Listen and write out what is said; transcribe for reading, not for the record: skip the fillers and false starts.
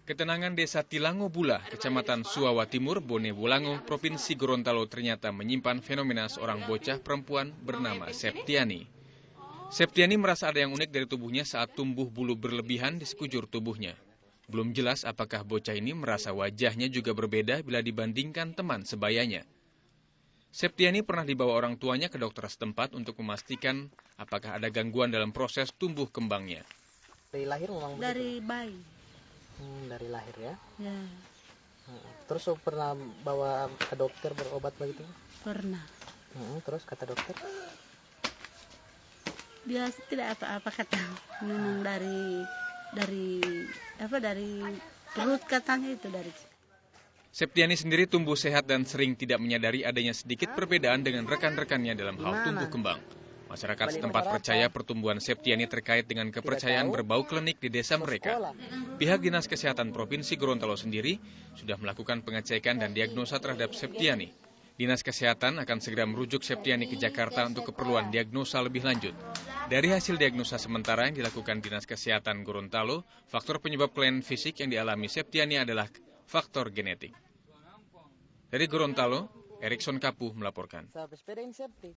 Ketenangan Desa Tilango Bula, Kecamatan Suawa Timur, Bone Bolango, Provinsi Gorontalo ternyata menyimpan fenomena seorang bocah perempuan bernama Septiani. Septiani merasa ada yang unik dari tubuhnya saat tumbuh bulu berlebihan di sekujur tubuhnya. Belum jelas apakah bocah ini merasa wajahnya juga berbeda bila dibandingkan teman sebayanya. Septiani pernah dibawa orang tuanya ke dokter setempat untuk memastikan apakah ada gangguan dalam proses tumbuh kembangnya. Dari lahir memang begitu? Dari bayi. Dari lahir ya? Ya, Terus pernah bawa ke dokter berobat begitu? pernah. Terus kata dokter? Dia tidak apa-apa kata. Memang dari perut katanya itu dari. Septiani sendiri tumbuh sehat dan sering tidak menyadari adanya sedikit perbedaan dengan rekan-rekannya dalam hal tumbuh kembang. Masyarakat setempat percaya pertumbuhan Septiani terkait dengan kepercayaan berbau klinik di desa mereka. Pihak Dinas Kesehatan Provinsi Gorontalo sendiri sudah melakukan pengecekan dan diagnosa terhadap Septiani. Dinas Kesehatan akan segera merujuk Septiani ke Jakarta untuk keperluan diagnosa lebih lanjut. Dari hasil diagnosa sementara yang dilakukan Dinas Kesehatan Gorontalo, faktor penyebab kelainan fisik yang dialami Septiani adalah faktor genetik. Dari Gorontalo, Erikson Kapuh melaporkan.